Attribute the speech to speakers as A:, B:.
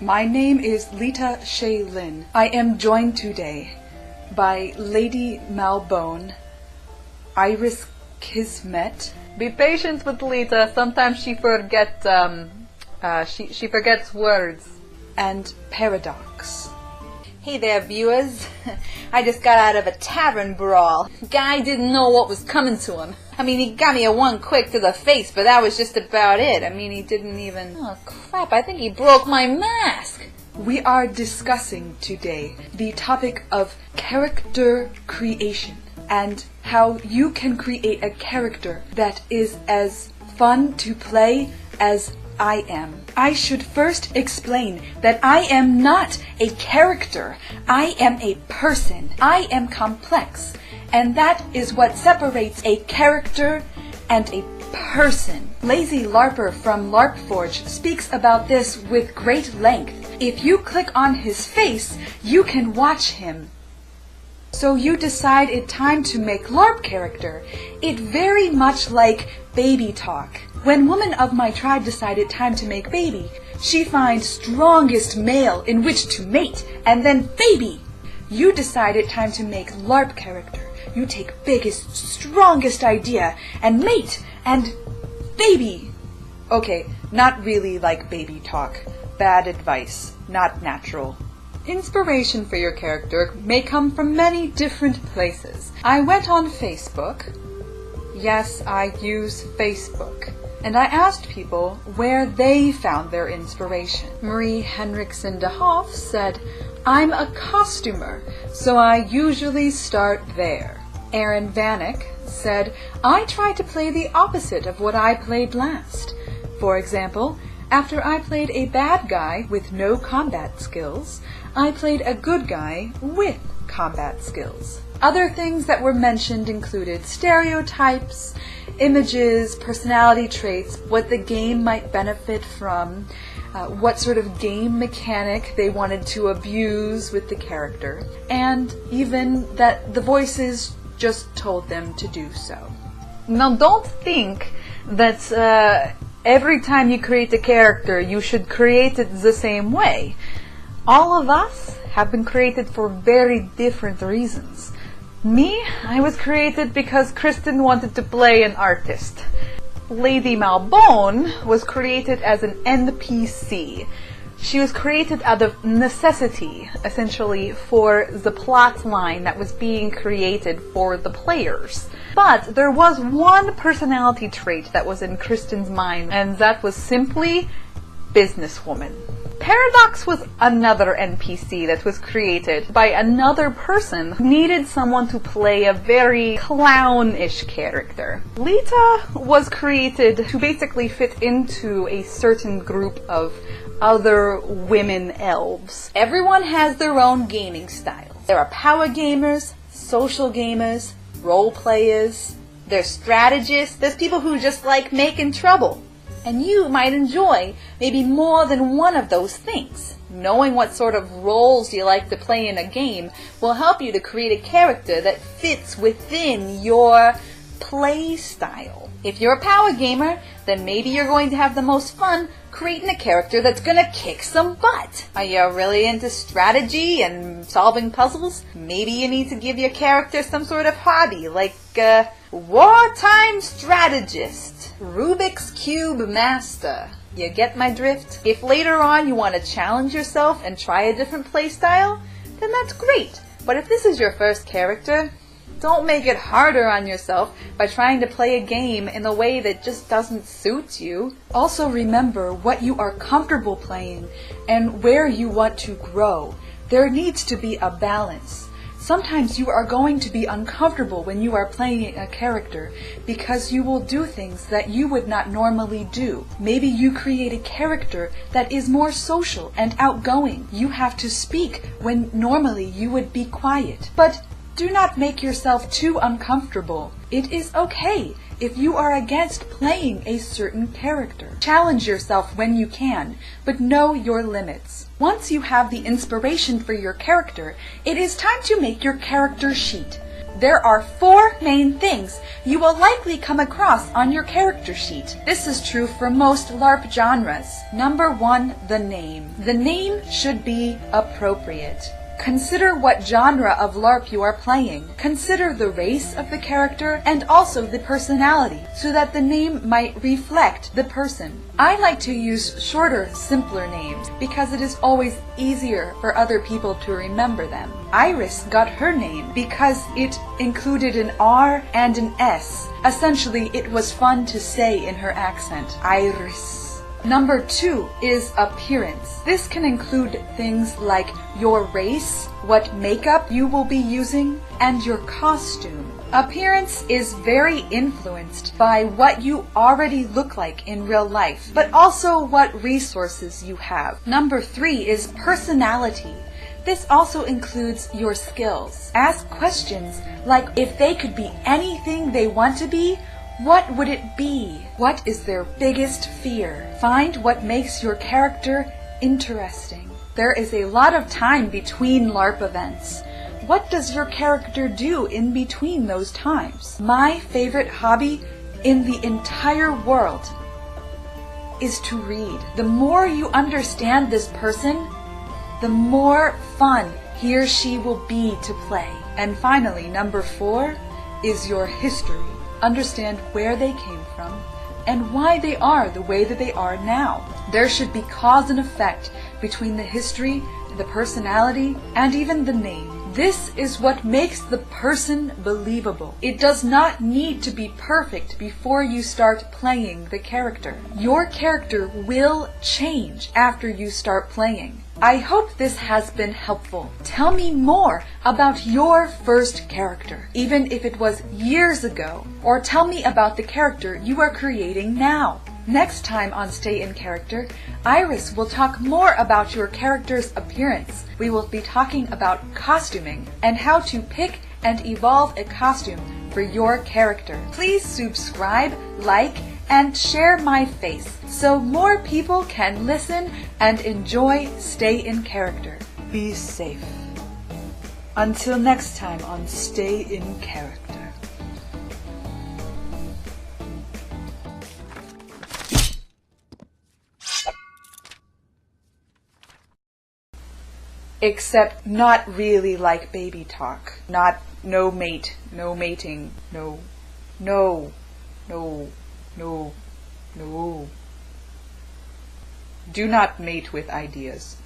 A: My name is Lita Shaylin. I am joined today by Lady Malbone, Iris Kismet.
B: Be patient with Lita. Sometimes she forgets words.
A: And Paradox.
C: Hey there, viewers. I just got out of a tavern brawl. Guy didn't know what was coming to him. I mean, he got me a one quick to the face, but that was just about it. I mean, he didn't even... Oh, crap, I think he broke my mask.
A: We are discussing today the topic of character creation and how you can create a character that is as fun to play as I am. I should first explain that I am not a character. I am a person. I am complex. And that is what separates a character and a person. Lazy LARPer from LARPforge speaks about this with great length. If you click on his face, you can watch him. So you decide it time to make LARP character. It very much like baby talk. When woman of my tribe decided time to make baby, she finds strongest male in which to mate, and then baby. You decided time to make LARP character. You take biggest, strongest idea, and mate, and baby. Okay, not really like baby talk. Bad advice, not natural. Inspiration for your character may come from many different places. I went on Facebook. Yes, I use Facebook. And I asked people where they found their inspiration. Marie Henriksen de Hoff said, I'm a costumer, so I usually start there. Aaron Vanek said, I try to play the opposite of what I played last. For example, after I played a bad guy with no combat skills, I played a good guy with combat skills. Other things that were mentioned included stereotypes, images, personality traits, what the game might benefit from, what sort of game mechanic they wanted to abuse with the character, and even that the voices just told them to do so.
B: Now don't think that every time you create a character you should create it the same way. All of us have been created for very different reasons. Me, I was created because Kristen wanted to play an artist. Lady Malbone was created as an NPC. She was created out of necessity, essentially, for the plot line that was being created for the players. But there was one personality trait that was in Kristen's mind, and that was simply businesswoman. Paradox was another NPC that was created by another person who needed someone to play a very clownish character. Lita was created to basically fit into a certain group of other women elves.
C: Everyone has their own gaming style. There are power gamers, social gamers, role players, there's strategists, there's people who just like making trouble. And you might enjoy maybe more than one of those things. Knowing what sort of roles you like to play in a game will help you to create a character that fits within your play style. If you're a power gamer, then maybe you're going to have the most fun creating a character that's gonna kick some butt. Are you really into strategy and solving puzzles? Maybe you need to give your character some sort of hobby, like wartime strategist, Rubik's Cube master. You get my drift? If later on you want to challenge yourself and try a different playstyle, then that's great. But if this is your first character, don't make it harder on yourself by trying to play a game in a way that just doesn't suit you.
A: Also remember what you are comfortable playing and where you want to grow. There needs to be a balance. Sometimes you are going to be uncomfortable when you are playing a character because you will do things that you would not normally do. Maybe you create a character that is more social and outgoing. You have to speak when normally you would be quiet. But do not make yourself too uncomfortable. It is okay if you are against playing a certain character. Challenge yourself when you can, but know your limits. Once you have the inspiration for your character, it is time to make your character sheet. There are 4 main things you will likely come across on your character sheet. This is true for most LARP genres. Number 1, the name. The name should be appropriate. Consider what genre of LARP you are playing. Consider the race of the character and also the personality, so that the name might reflect the person. I like to use shorter, simpler names because it is always easier for other people to remember them. Iris got her name because it included an R and an S. Essentially, it was fun to say in her accent. Iris. Number 2 is appearance. This can include things like your race, what makeup you will be using, and your costume. Appearance is very influenced by what you already look like in real life, but also what resources you have. Number 3 is personality. This also includes your skills. Ask questions like, if they could be anything they want to be, what would it be? What is their biggest fear? Find what makes your character interesting. There is a lot of time between LARP events. What does your character do in between those times? My favorite hobby in the entire world is to read. The more you understand this person, the more fun he or she will be to play. And finally, number 4 is your history. Understand where they came from and why they are the way that they are now. There should be cause and effect between the history, the personality, and even the name. This is what makes the person believable. It does not need to be perfect before you start playing the character. Your character will change after you start playing. I hope this has been helpful. Tell me more about your first character, even if it was years ago, or tell me about the character you are creating now. Next time on Stay in Character, Iris will talk more about your character's appearance. We will be talking about costuming and how to pick and evolve a costume for your character. Please subscribe, like, and share my face so more people can listen and enjoy Stay in Character. Be safe. Until next time on Stay in Character. Except not really like baby talk. Not no mate, no mating, no. Do not mate with ideas.